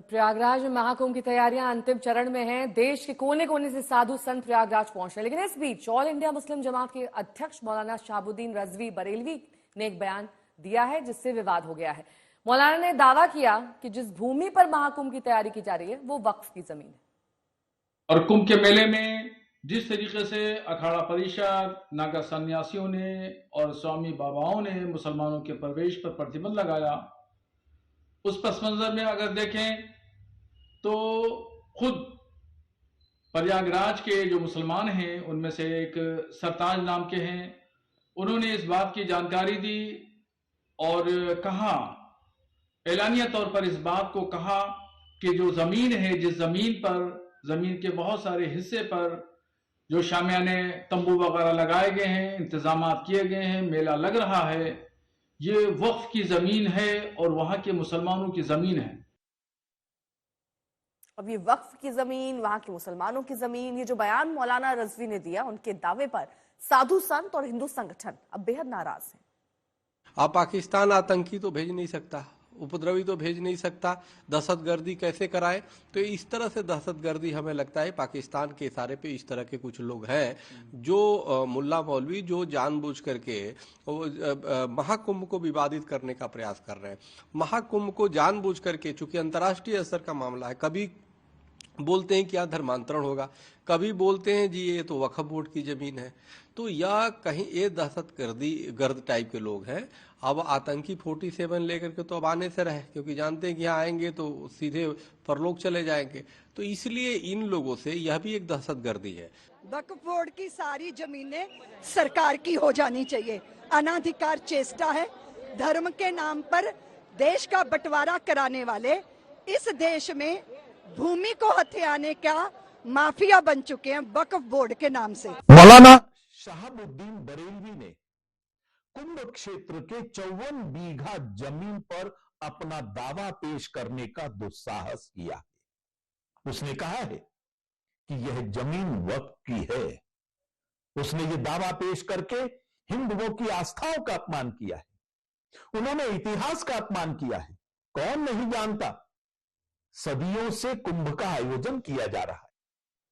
प्रयागराज में महाकुंभ की तैयारियां अंतिम चरण में हैं। देश के कोने कोने से साधु संत प्रयागराज पहुंच रहे हैं, लेकिन इस बीच ऑल इंडिया मुस्लिम जमात के अध्यक्ष मौलाना शहाबुद्दीन रजवी बरेलवी ने एक बयान दिया है जिससे विवाद हो गया है। मौलाना ने दावा किया कि जिस भूमि पर महाकुंभ की तैयारी की जा रही है वो वक्फ की जमीन है। और कुंभ के मेले में जिस तरीके से अखाड़ा परिषद, नागा सन्यासियों ने और स्वामी बाबाओं ने मुसलमानों के प्रवेश पर प्रतिबंध लगाया, उस पस मंजर में अगर देखें तो खुद प्रयागराज के जो मुसलमान हैं उनमें से एक सरताज नाम के हैं, उन्होंने इस बात की जानकारी दी और कहा, एलानिया तौर पर इस बात को कहा कि जो जमीन है, जिस जमीन पर, जमीन के बहुत सारे हिस्से पर जो शामियाने तंबू वगैरह लगाए गए हैं, इंतजाम किए गए हैं, मेला लग रहा है, ये वक्फ की जमीन है और वहां के मुसलमानों की जमीन है। अब ये वक्फ की जमीन, वहां के मुसलमानों की जमीन, ये जो बयान मौलाना रजवी ने दिया, उनके दावे पर साधु संत और हिंदू संगठन अब बेहद नाराज हैं। आप पाकिस्तान आतंकी तो भेज नहीं सकता, उपद्रवी तो भेज नहीं सकता, दहशतगर्दी कैसे कराए? तो इस तरह से दहशतगर्दी हमें लगता है पाकिस्तान के इशारे पे इस तरह के कुछ लोग हैं जो मुल्ला मौलवी जो जानबूझ करके महाकुंभ को विवादित करने का प्रयास कर रहे हैं। महाकुंभ को जानबूझ करके, चूंकि अंतर्राष्ट्रीय स्तर का मामला है, कभी बोलते हैं कि यहाँ धर्मांतरण होगा, कभी बोलते हैं जी ये तो वक्फ बोर्ड की जमीन है, तो या कहीं ये गर्द टाइप के लोग हैं। अब आतंकी 47 लेकर के तो अब आने से रहे, क्योंकि जानते हैं कि यहाँ आएंगे तो सीधे परलोक चले जाएंगे, तो इसलिए इन लोगों से यह भी एक दहशतगर्दी है। वक्फ बोर्ड की सारी जमीनें सरकार की हो जानी चाहिए। अनाधिकार चेष्टा है। धर्म के नाम पर देश का बंटवारा कराने वाले इस देश में भूमि को हथियाने का माफिया बन चुके हैं वक्फ बोर्ड के नाम से। मौलाना शहाबुद्दीन बरेलवी ने कुंभ क्षेत्र के 54 बीघा जमीन पर अपना दावा पेश करने का दुस्साहस किया है। उसने कहा है कि यह जमीन वक्फ की है। उसने यह दावा पेश करके हिंदुओं की आस्थाओं का अपमान किया है। उन्होंने इतिहास का अपमान किया है। कौन नहीं जानता, सदियों से कुंभ का आयोजन किया जा रहा है।